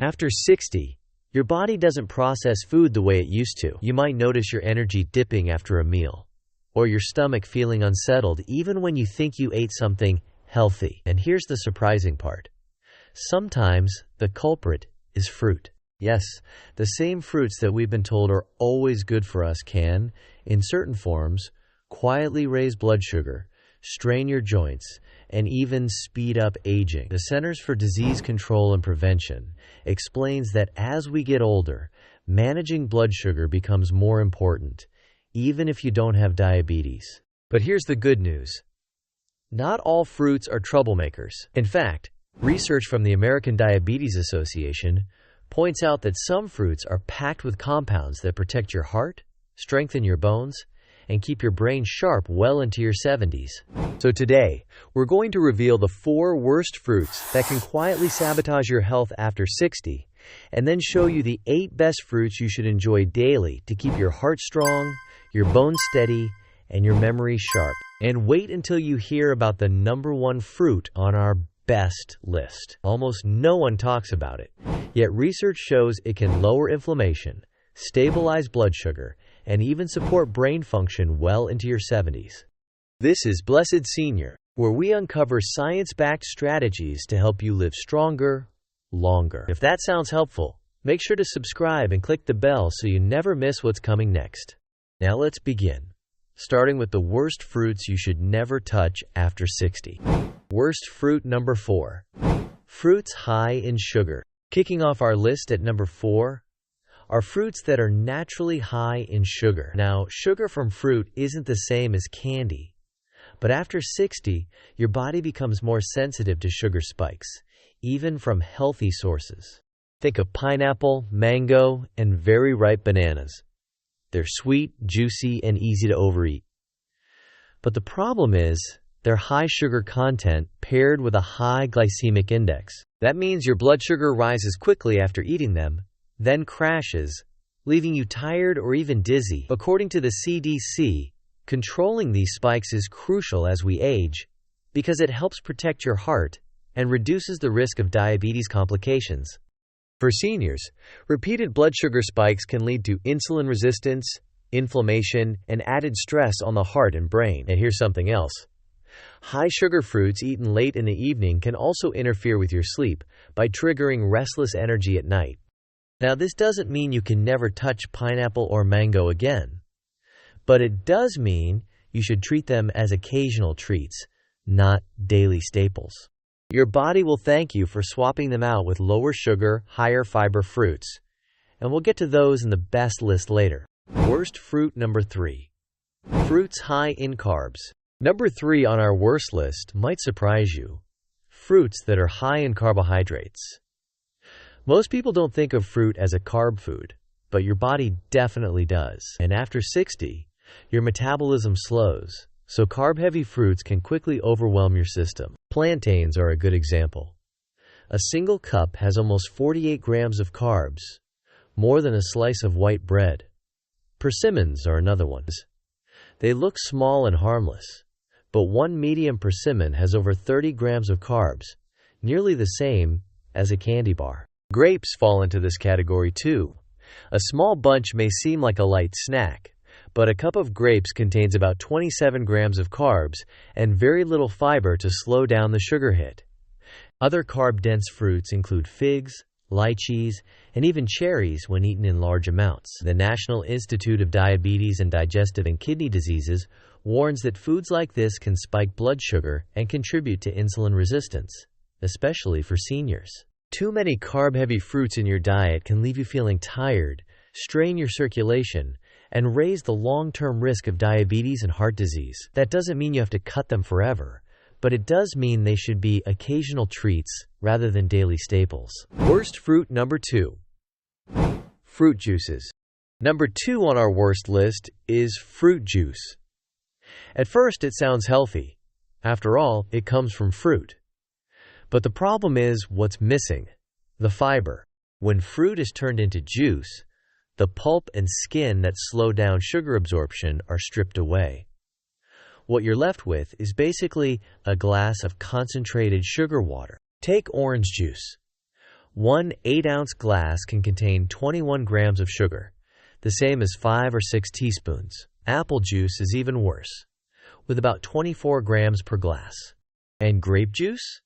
After 60, your body doesn't process food the way it used to. You might notice your energy dipping after a meal, or your stomach feeling unsettled even when you think you ate something healthy. And here's the surprising part. Sometimes the culprit is fruit. Yes, the same fruits that we've been told are always good for us can, in certain forms, quietly raise blood sugar, strain your joints, and even speed up aging. The Centers for Disease Control and Prevention explains that as we get older, managing blood sugar becomes more important, even if you don't have diabetes. But here's the good news. Not all fruits are troublemakers. In fact, research from the American Diabetes Association points out that some fruits are packed with compounds that protect your heart, strengthen your bones, and keep your brain sharp well into your 70s. So today, we're going to reveal the 4 worst fruits that can quietly sabotage your health after 60, and then show you the 8 best fruits you should enjoy daily to keep your heart strong, your bones steady, and your memory sharp. And wait until you hear about the #1 fruit on our best list. Almost no one talks about it, yet research shows it can lower inflammation, stabilize blood sugar, and even support brain function well into your 70s. This is Blessed Senior, where we uncover science-backed strategies to help you live stronger, longer. If that sounds helpful, make sure to subscribe and click the bell so you never miss what's coming next. Now let's begin, starting with the worst fruits you should never touch after 60. Worst fruit number 4. Fruits high in sugar. Kicking off our list at number 4 are fruits that are naturally high in sugar. Now, sugar from fruit isn't the same as candy, but after 60, your body becomes more sensitive to sugar spikes, even from healthy sources. Think of pineapple, mango, and very ripe bananas. They're sweet, juicy, and easy to overeat. But the problem is, their high sugar content paired with a high glycemic index. That means your blood sugar rises quickly after eating them, then crashes, leaving you tired or even dizzy. According to the CDC, controlling these spikes is crucial as we age because it helps protect your heart and reduces the risk of diabetes complications. For seniors, repeated blood sugar spikes can lead to insulin resistance, inflammation, and added stress on the heart and brain. And here's something else. High sugar fruits eaten late in the evening can also interfere with your sleep by triggering restless energy at night. Now, this doesn't mean you can never touch pineapple or mango again, but it does mean you should treat them as occasional treats, not daily staples. Your body will thank you for swapping them out with lower sugar, higher fiber fruits, and we'll get to those in the best list later. Worst fruit number 3. Fruits high in carbs. Number 3 on our worst list might surprise you. Fruits that are high in carbohydrates. Most people don't think of fruit as a carb food, but your body definitely does. And after 60, your metabolism slows, so carb-heavy fruits can quickly overwhelm your system. Plantains are a good example. A single cup has almost 48 grams of carbs, more than a slice of white bread. Persimmons are another one. They look small and harmless, but one medium persimmon has over 30 grams of carbs, nearly the same as a candy bar. Grapes fall into this category too. A small bunch may seem like a light snack, but a cup of grapes contains about 27 grams of carbs and very little fiber to slow down the sugar hit. Other carb-dense fruits include figs, lychees, and even cherries when eaten in large amounts. The National Institute of Diabetes and Digestive and Kidney Diseases warns that foods like this can spike blood sugar and contribute to insulin resistance, especially for seniors. Too many carb-heavy fruits in your diet can leave you feeling tired, strain your circulation, and raise the long-term risk of diabetes and heart disease. That doesn't mean you have to cut them forever, but it does mean they should be occasional treats rather than daily staples. Worst fruit number 2. Fruit juices. Number 2 on our worst list is fruit juice. At first, it sounds healthy. After all, it comes from fruit. But the problem is what's missing: the fiber. When fruit is turned into juice, the pulp and skin that slow down sugar absorption are stripped away. What you're left with is basically a glass of concentrated sugar water. Take orange juice. One 8-ounce glass can contain 21 grams of sugar, the same as 5 or 6 teaspoons. Apple juice is even worse, with about 24 grams per glass. And grape juice?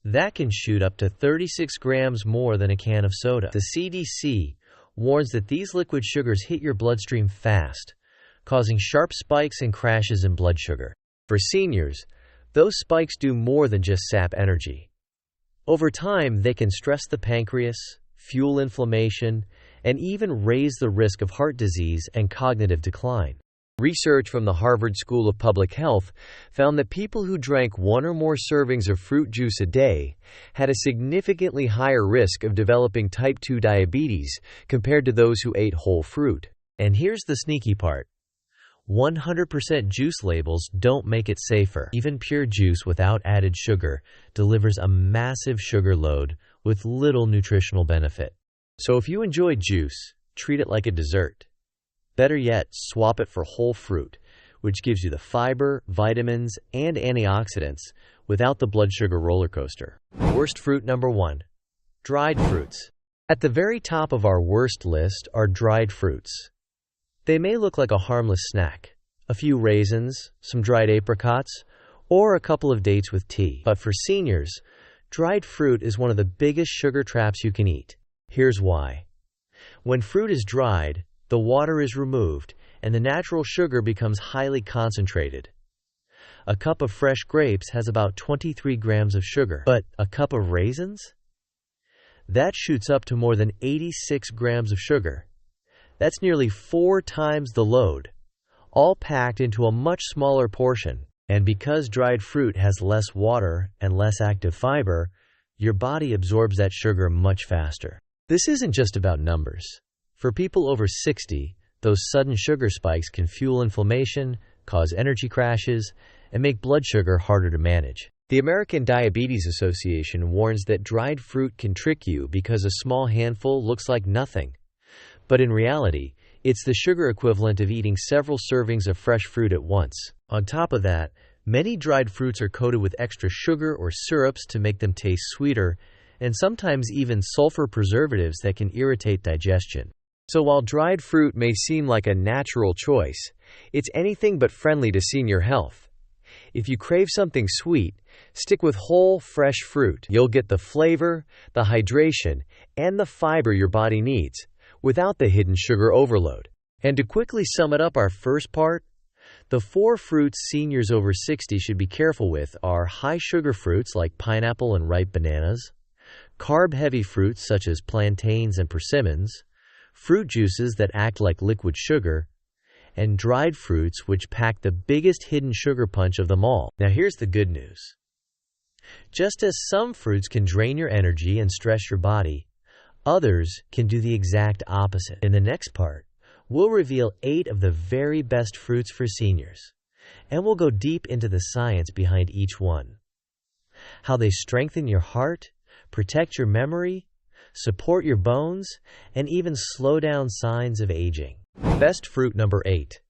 That can shoot up to 36 grams more than a can of soda. The CDC warns that these liquid sugars hit your bloodstream fast, causing sharp spikes and crashes in blood sugar. For seniors, those spikes do more than just sap energy. Over time, they can stress the pancreas, fuel inflammation, and even raise the risk of heart disease and cognitive decline. Research from the Harvard School of Public Health found that people who drank 1 or more servings of fruit juice a day had a significantly higher risk of developing type 2 diabetes compared to those who ate whole fruit. And here's the sneaky part. 100% juice labels don't make it safer. Even pure juice without added sugar delivers a massive sugar load with little nutritional benefit. So if you enjoy juice, treat it like a dessert. Better yet, swap it for whole fruit, which gives you the fiber, vitamins, and antioxidants without the blood sugar roller coaster. Worst fruit number 1. Dried fruits. At the very top of our worst list are dried fruits. They may look like a harmless snack, a few raisins, some dried apricots, or a couple of dates with tea. But for seniors, dried fruit is one of the biggest sugar traps you can eat. Here's why. When fruit is dried, the water is removed, and the natural sugar becomes highly concentrated. A cup of fresh grapes has about 23 grams of sugar, but a cup of raisins? That shoots up to more than 86 grams of sugar. That's nearly 4 times the load, all packed into a much smaller portion. And because dried fruit has less water and less active fiber, your body absorbs that sugar much faster. This isn't just about numbers. For people over 60, those sudden sugar spikes can fuel inflammation, cause energy crashes, and make blood sugar harder to manage. The American Diabetes Association warns that dried fruit can trick you because a small handful looks like nothing. But in reality, it's the sugar equivalent of eating several servings of fresh fruit at once. On top of that, many dried fruits are coated with extra sugar or syrups to make them taste sweeter, and sometimes even sulfur preservatives that can irritate digestion. So while dried fruit may seem like a natural choice, it's anything but friendly to senior health. If you crave something sweet, stick with whole, fresh fruit. You'll get the flavor, the hydration, and the fiber your body needs, without the hidden sugar overload. And to quickly sum it up, our first part, the 4 fruits seniors over 60 should be careful with are high sugar fruits like pineapple and ripe bananas, carb-heavy fruits such as plantains and persimmons, fruit juices that act like liquid sugar, and dried fruits which pack the biggest hidden sugar punch of them all. Now here's the good news. Just as some fruits can drain your energy and stress your body, others can do the exact opposite. In the next part, we'll reveal 8 of the very best fruits for seniors, and we'll go deep into the science behind each one. How they strengthen your heart, protect your memory, support your bones, and even slow down signs of aging. Best fruit number 8.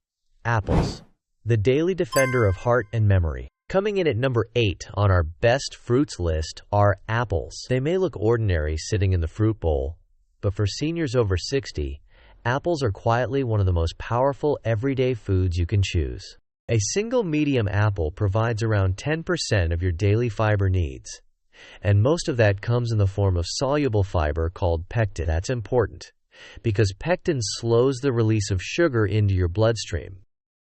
Apples. The daily defender of heart and memory. Coming in at number 8 on our best fruits list are apples. They may look ordinary sitting in the fruit bowl, but for seniors over 60, apples are quietly one of the most powerful everyday foods you can choose. A single medium apple provides around 10% of your daily fiber needs, and most of that comes in the form of soluble fiber called pectin. That's important, because pectin slows the release of sugar into your bloodstream.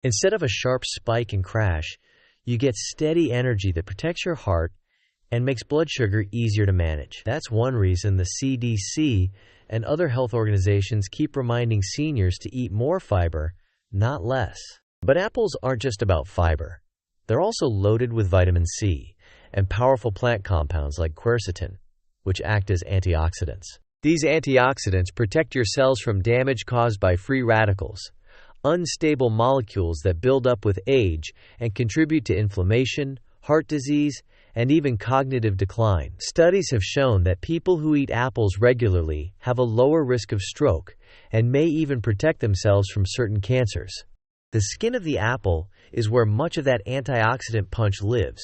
Instead of a sharp spike and crash, you get steady energy that protects your heart and makes blood sugar easier to manage. That's one reason the CDC and other health organizations keep reminding seniors to eat more fiber, not less. But apples aren't just about fiber. They're also loaded with vitamin C and powerful plant compounds like quercetin, which act as antioxidants. These antioxidants protect your cells from damage caused by free radicals, unstable molecules that build up with age and contribute to inflammation, heart disease, and even cognitive decline. Studies have shown that people who eat apples regularly have a lower risk of stroke and may even protect themselves from certain cancers. The skin of the apple is where much of that antioxidant punch lives,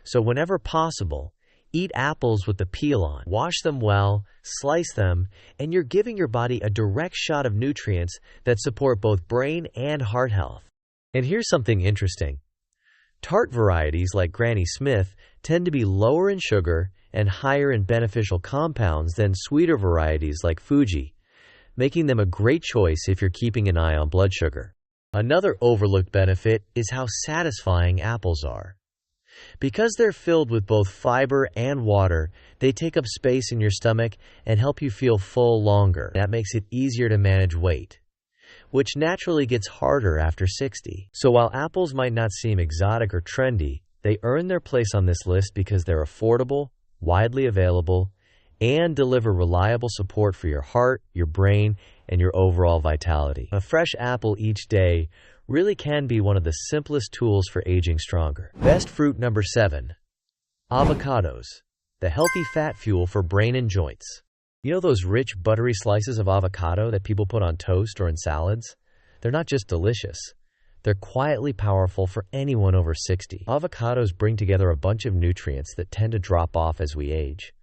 so whenever possible, Eat apples with the peel on. Wash them well, slice them, and you're giving your body a direct shot of nutrients that support both brain and heart health. And here's something interesting. Tart varieties like Granny Smith tend to be lower in sugar and higher in beneficial compounds than sweeter varieties like Fuji, making them a great choice if you're keeping an eye on blood sugar. Another overlooked benefit is how satisfying apples are. Because they're filled with both fiber and water, they take up space in your stomach and help you feel full longer. That makes it easier to manage weight, which naturally gets harder after 60. So while apples might not seem exotic or trendy, they earn their place on this list because they're affordable, widely available, and deliver reliable support for your heart, your brain, and your overall vitality. A fresh apple each day really can be one of the simplest tools for aging stronger. Best fruit number 7. Avocados, the healthy fat fuel for brain and joints. You know those rich, buttery slices of avocado that people put on toast or in salads? They're not just delicious. They're quietly powerful for anyone over 60. Avocados bring together a bunch of nutrients that tend to drop off as we age,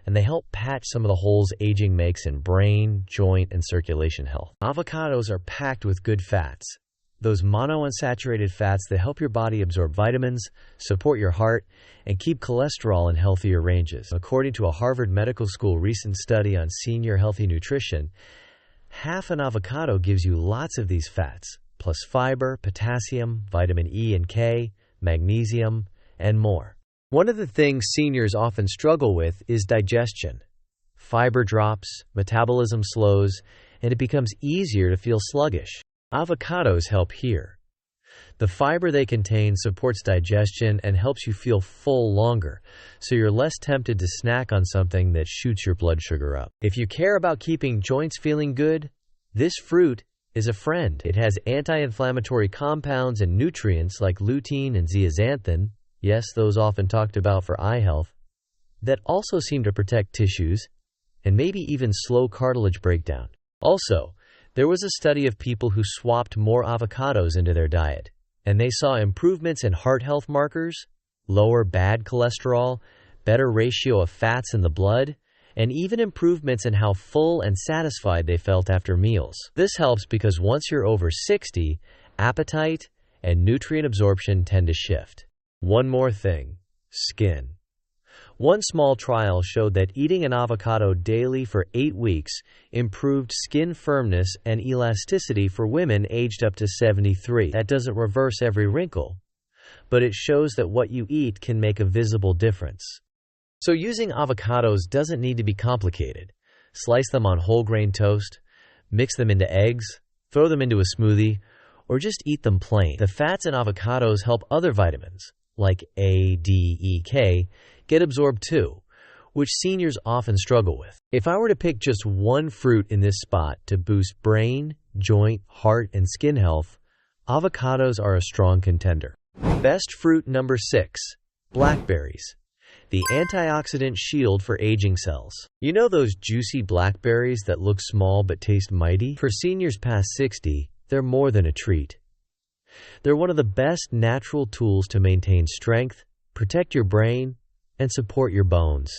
and they help patch some of the holes aging makes in brain, joint, and circulation health. Avocados are packed with good fats, those monounsaturated fats that help your body absorb vitamins, support your heart, and keep cholesterol in healthier ranges. According to a Harvard Medical School recent study on senior healthy nutrition, half an avocado gives you lots of these fats, plus fiber, potassium, vitamin E and K, magnesium, and more. One of the things seniors often struggle with is digestion. Fiber drops, metabolism slows, and it becomes easier to feel sluggish. Avocados help here. The fiber they contain supports digestion and helps you feel full longer, so you're less tempted to snack on something that shoots your blood sugar up. If you care about keeping joints feeling good, this fruit is a friend. It has anti-inflammatory compounds and nutrients like lutein and zeaxanthin, yes, those often talked about for eye health, that also seem to protect tissues and maybe even slow cartilage breakdown. Also, there was a study of people who swapped more avocados into their diet, and they saw improvements in heart health markers, lower bad cholesterol, better ratio of fats in the blood, and even improvements in how full and satisfied they felt after meals. This helps because once you're over 60, appetite and nutrient absorption tend to shift. One more thing, skin. One small trial showed that eating an avocado daily for 8 weeks improved skin firmness and elasticity for women aged up to 73. That doesn't reverse every wrinkle, but it shows that what you eat can make a visible difference. So using avocados doesn't need to be complicated. Slice them on whole grain toast, mix them into eggs, throw them into a smoothie, or just eat them plain. The fats in avocados help other vitamins, like A, D, E, K, get absorbed too, which seniors often struggle with. If I were to pick just one fruit in this spot to boost brain, joint, heart, and skin health, avocados are a strong contender. Best fruit number 6, blackberries, the antioxidant shield for aging cells. You know those juicy blackberries that look small but taste mighty? For seniors past 60, they're more than a treat. They're one of the best natural tools to maintain strength, protect your brain, and support your bones.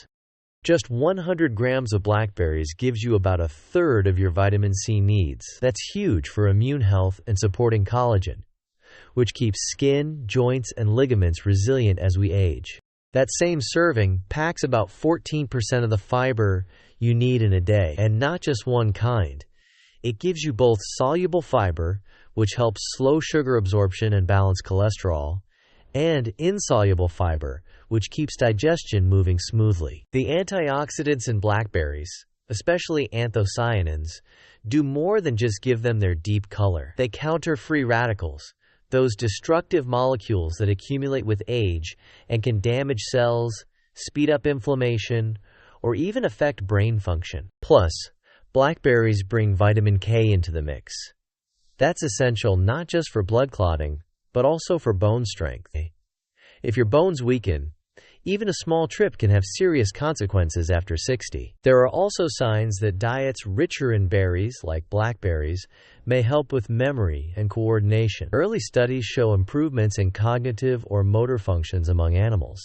Just 100 grams of blackberries gives you about a third of your vitamin C needs. That's huge for immune health and supporting collagen, which keeps skin, joints, and ligaments resilient as we age. That same serving packs about 14% of the fiber you need in a day, and not just one kind. It gives you both soluble fiber, which helps slow sugar absorption and balance cholesterol, and insoluble fiber, which keeps digestion moving smoothly. The antioxidants in blackberries, especially anthocyanins, do more than just give them their deep color. They counter free radicals, those destructive molecules that accumulate with age and can damage cells, speed up inflammation, or even affect brain function. Plus, blackberries bring vitamin K into the mix. That's essential not just for blood clotting, but also for bone strength. If your bones weaken, Even a small trip can have serious consequences after 60. There are also signs that diets richer in berries, like blackberries, may help with memory and coordination. Early studies show improvements in cognitive or motor functions among animals,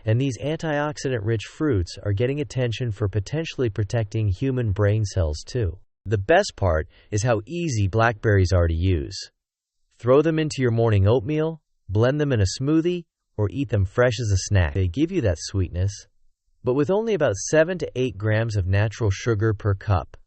and these antioxidant-rich fruits are getting attention for potentially protecting human brain cells too. The best part is how easy blackberries are to use. Throw them into your morning oatmeal, blend them in a smoothie, or eat them fresh as a snack. They give you that sweetness, but with only about 7 to 8 grams of natural sugar per cup.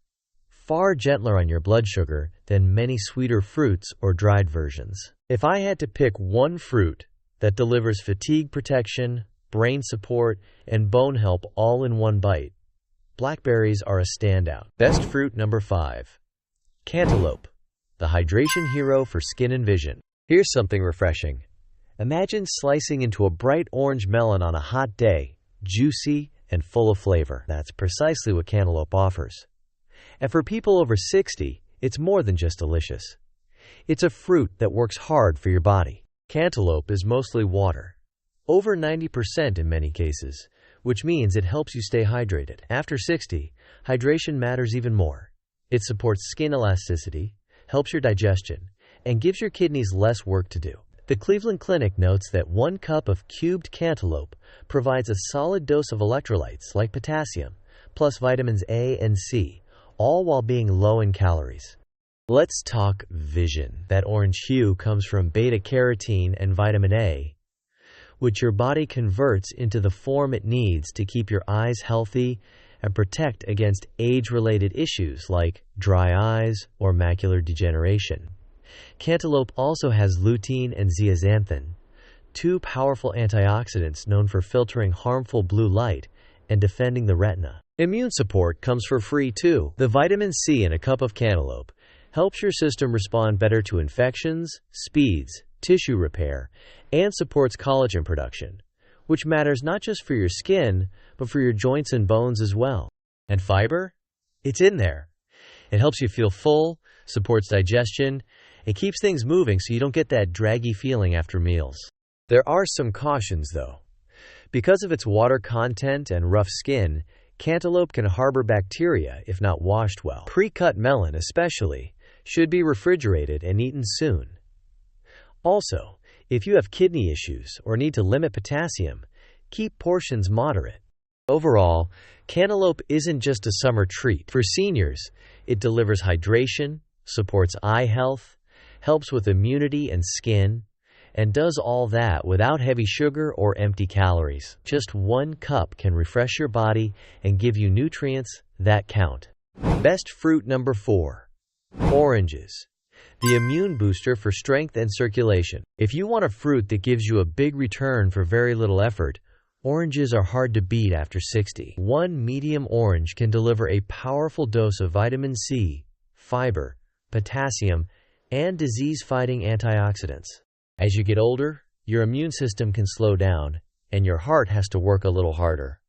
Far gentler on your blood sugar than many sweeter fruits or dried versions. If I had to pick one fruit that delivers fatigue protection, brain support, and bone health all in one bite, blackberries are a standout. Best fruit number 5. Cantaloupe, the hydration hero for skin and vision. Here's something refreshing. Imagine slicing into a bright orange melon on a hot day, juicy and full of flavor. That's precisely what cantaloupe offers. And for people over 60, it's more than just delicious. It's a fruit that works hard for your body. Cantaloupe is mostly water, over 90% in many cases, which means it helps you stay hydrated. After 60, hydration matters even more. It supports skin elasticity, helps your digestion, and gives your kidneys less work to do. The Cleveland Clinic notes that 1 cup of cubed cantaloupe provides a solid dose of electrolytes like potassium, plus vitamins A and C, all while being low in calories. Let's talk vision. That orange hue comes from beta-carotene and vitamin A, which your body converts into the form it needs to keep your eyes healthy and protect against age-related issues like dry eyes or macular degeneration. Cantaloupe also has lutein and zeaxanthin, 2 powerful antioxidants known for filtering harmful blue light and defending the retina. Immune support comes for free too. The vitamin C in a cup of cantaloupe helps your system respond better to infections, speeds tissue repair, and supports collagen production, which matters not just for your skin, but for your joints and bones as well. And fiber? It's in there. It helps you feel full, supports digestion, it keeps things moving so you don't get that draggy feeling after meals. There are some cautions though. Because of its water content and rough skin, cantaloupe can harbor bacteria if not washed well. Pre-cut melon especially should be refrigerated and eaten soon. Also, if you have kidney issues or need to limit potassium, keep portions moderate. Overall, cantaloupe isn't just a summer treat. For seniors, it delivers hydration, supports eye health, helps with immunity and skin, and does all that without heavy sugar or empty calories. Just 1 cup can refresh your body and give you nutrients that count. Best fruit number 4. Oranges, the immune booster for strength and circulation. If you want a fruit that gives you a big return for very little effort, oranges are hard to beat after 60. 1 medium orange can deliver a powerful dose of vitamin C, fiber, potassium, and disease-fighting antioxidants. As you get older, your immune system can slow down, and your heart has to work a little harder.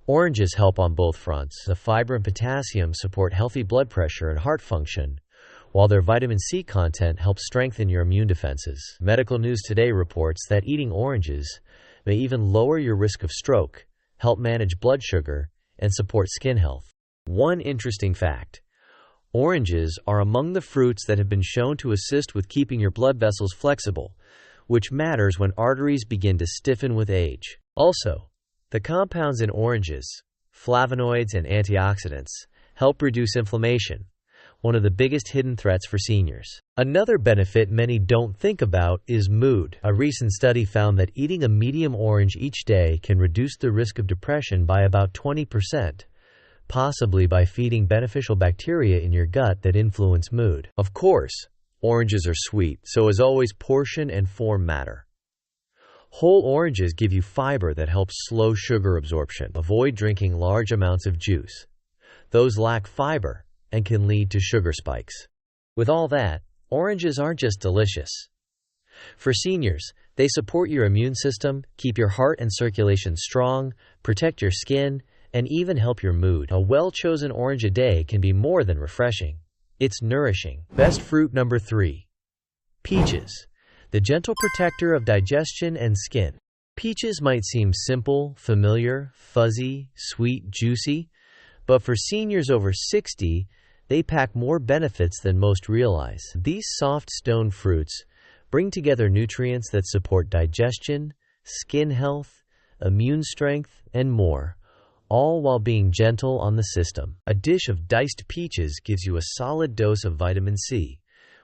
Oranges help on both fronts. The fiber and potassium support healthy blood pressure and heart function, while their vitamin C content helps strengthen your immune defenses. Medical News Today reports that eating oranges may even lower your risk of stroke, help manage blood sugar, and support skin health. One interesting fact: oranges are among the fruits that have been shown to assist with keeping your blood vessels flexible, which matters when arteries begin to stiffen with age. Also, the compounds in oranges, flavonoids and antioxidants, help reduce inflammation, one of the biggest hidden threats for seniors. Another benefit many don't think about is mood. A recent study found that eating a medium orange each day can reduce the risk of depression by about 20%. Possibly by feeding beneficial bacteria in your gut that influence mood. Of course, oranges are sweet, so as always, portion and form matter. Whole oranges give you fiber that helps slow sugar absorption. Avoid drinking large amounts of juice. Those lack fiber and can lead to sugar spikes. With all that, oranges aren't just delicious. For seniors, they support your immune system, keep your heart and circulation strong, protect your skin, and even help your mood. A well-chosen orange a day can be more than refreshing. It's nourishing. Best fruit number 3. Peaches, the gentle protector of digestion and skin. Peaches might seem simple, familiar, fuzzy, sweet, juicy, but for seniors over 60, they pack more benefits than most realize. These soft stone fruits bring together nutrients that support digestion, skin health, immune strength, and more, all while being gentle on the system. A dish of diced peaches gives you a solid dose of vitamin C,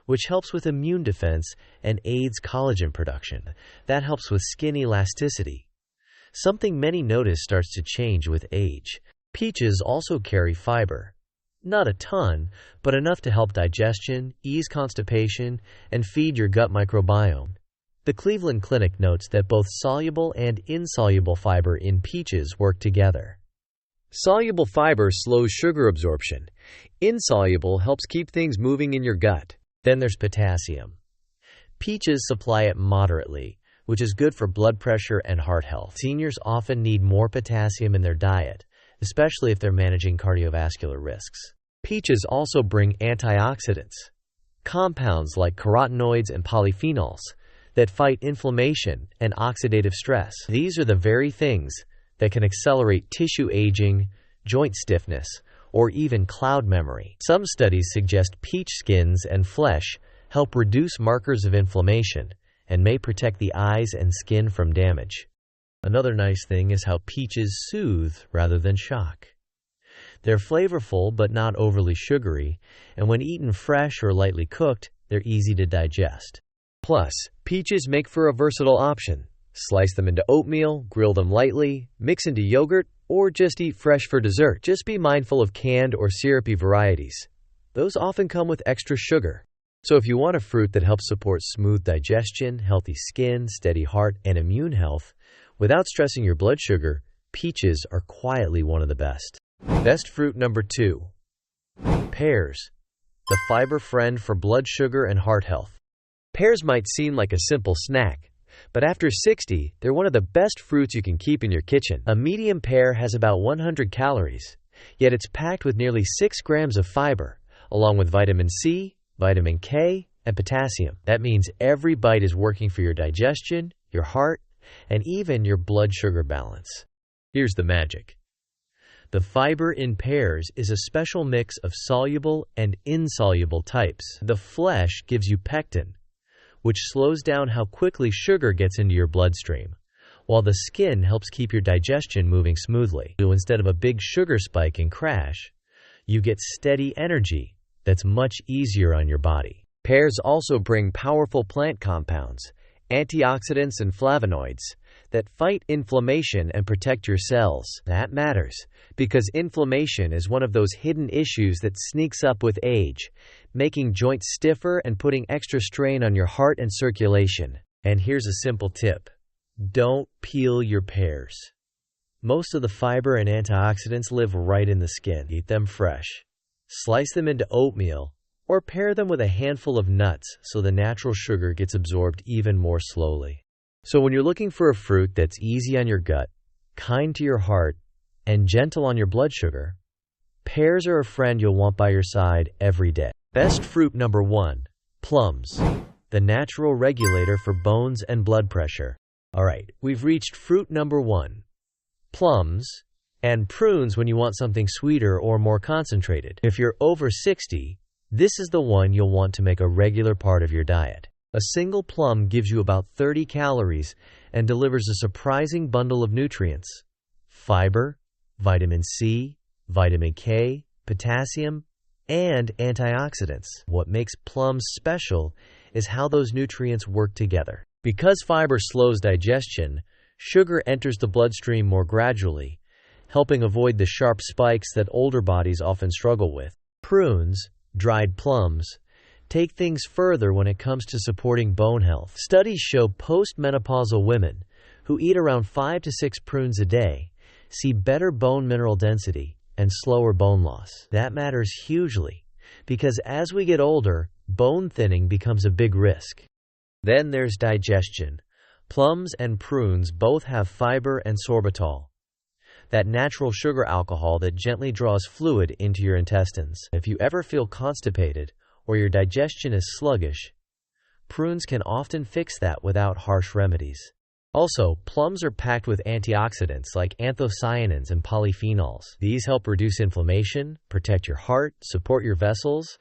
which helps with immune defense and aids collagen production. That helps with skin elasticity. Something many notice starts to change with age. Peaches also carry fiber. Not a ton, but enough to help digestion, ease constipation, and feed your gut microbiome. The Cleveland Clinic notes that both soluble and insoluble fiber in peaches work together. Soluble fiber slows sugar absorption. Insoluble helps keep things moving in your gut. Then there's potassium. Peaches supply it moderately, which is good for blood pressure and heart health. Seniors often need more potassium in their diet, especially if they're managing cardiovascular risks. Peaches also bring antioxidants, compounds like carotenoids and polyphenols that fight inflammation and oxidative stress. These are the very things that can accelerate tissue aging, joint stiffness, or even cloud memory. Some studies suggest peach skins and flesh help reduce markers of inflammation and may protect the eyes and skin from damage. Another nice thing is how peaches soothe rather than shock. They're flavorful but not overly sugary, and when eaten fresh or lightly cooked, they're easy to digest. Plus, peaches make for a versatile option. Slice them into oatmeal, grill them lightly, mix into yogurt, or just eat fresh for dessert. Just be mindful of canned or syrupy varieties. Those often come with extra sugar. So if you want a fruit that helps support smooth digestion, healthy skin, steady heart, and immune health, without stressing your blood sugar, peaches are quietly one of the best. Best fruit number 2. Pears, the fiber friend for blood sugar and heart health. Pears might seem like a simple snack, but after 60, they're one of the best fruits you can keep in your kitchen. A medium pear has about 100 calories, yet it's packed with nearly 6 grams of fiber, along with vitamin C, vitamin K, and potassium. That means every bite is working for your digestion, your heart, and even your blood sugar balance. Here's the magic. The fiber in pears is a special mix of soluble and insoluble types. The flesh gives you pectin, which slows down how quickly sugar gets into your bloodstream, while the skin helps keep your digestion moving smoothly. So instead of a big sugar spike and crash, you get steady energy that's much easier on your body. Pears also bring powerful plant compounds, antioxidants and flavonoids that fight inflammation and protect your cells. That matters because inflammation is one of those hidden issues that sneaks up with age, making joints stiffer and putting extra strain on your heart and circulation. And here's a simple tip. Don't peel your pears. Most of the fiber and antioxidants live right in the skin. Eat them fresh. Slice them into oatmeal or pair them with a handful of nuts so the natural sugar gets absorbed even more slowly. So when you're looking for a fruit that's easy on your gut, kind to your heart, and gentle on your blood sugar, pears are a friend you'll want by your side every day. Best fruit number 1, plums, the natural regulator for bones and blood pressure. Alright, we've reached fruit number 1, plums, and prunes when you want something sweeter or more concentrated. If you're over 60, this is the one you'll want to make a regular part of your diet. A single plum gives you about 30 calories and delivers a surprising bundle of nutrients: fiber, vitamin C, vitamin K, potassium, and antioxidants. What makes plums special is how those nutrients work together. Because fiber slows digestion, sugar enters the bloodstream more gradually, helping avoid the sharp spikes that older bodies often struggle with. Prunes, dried plums, take things further when it comes to supporting bone health. Studies show postmenopausal women who eat around 5 to 6 prunes a day see better bone mineral density and slower bone loss. That matters hugely because as we get older, bone thinning becomes a big risk. Then there's digestion. Plums and prunes both have fiber and sorbitol, that natural sugar alcohol that gently draws fluid into your intestines. If you ever feel constipated or your digestion is sluggish, prunes can often fix that without harsh remedies. Also, plums are packed with antioxidants like anthocyanins and polyphenols. These help reduce inflammation, protect your heart, support your vessels,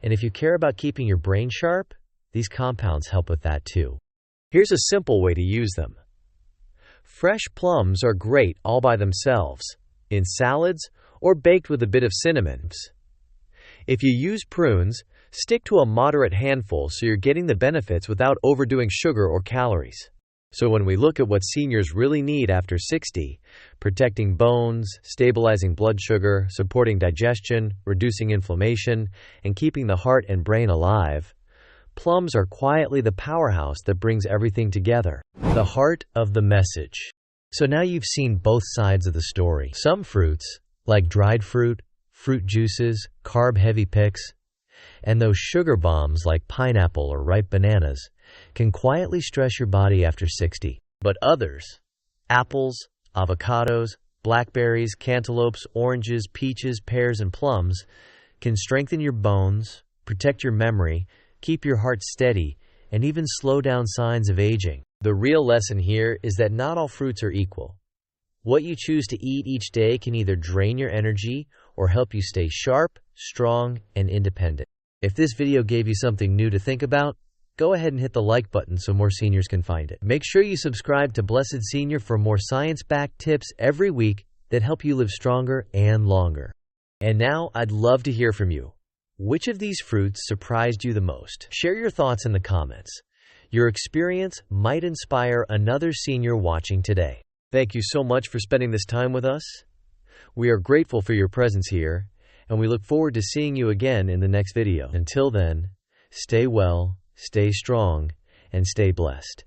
and if you care about keeping your brain sharp, these compounds help with that too. Here's a simple way to use them. Fresh plums are great all by themselves, in salads, or baked with a bit of cinnamon. If you use prunes, stick to a moderate handful so you're getting the benefits without overdoing sugar or calories. So when we look at what seniors really need after 60, protecting bones, stabilizing blood sugar, supporting digestion, reducing inflammation, and keeping the heart and brain alive, plums are quietly the powerhouse that brings everything together. The heart of the message. So now you've seen both sides of the story. Some fruits, like dried fruit, fruit juices, carb-heavy picks, and those sugar bombs like pineapple or ripe bananas, can quietly stress your body after 60. But others, apples, avocados, blackberries, cantaloupes, oranges, peaches, pears, and plums, can strengthen your bones, protect your memory, keep your heart steady, and even slow down signs of aging. The real lesson here is that not all fruits are equal. What you choose to eat each day can either drain your energy or help you stay sharp, strong, and independent. If this video gave you something new to think about, go ahead and hit the like button so more seniors can find it. Make sure you subscribe to Blessed Senior for more science-backed tips every week that help you live stronger and longer. And now, I'd love to hear from you. Which of these fruits surprised you the most? Share your thoughts in the comments. Your experience might inspire another senior watching today. Thank you so much for spending this time with us. We are grateful for your presence here, and we look forward to seeing you again in the next video. Until then, stay well, stay strong, and stay blessed.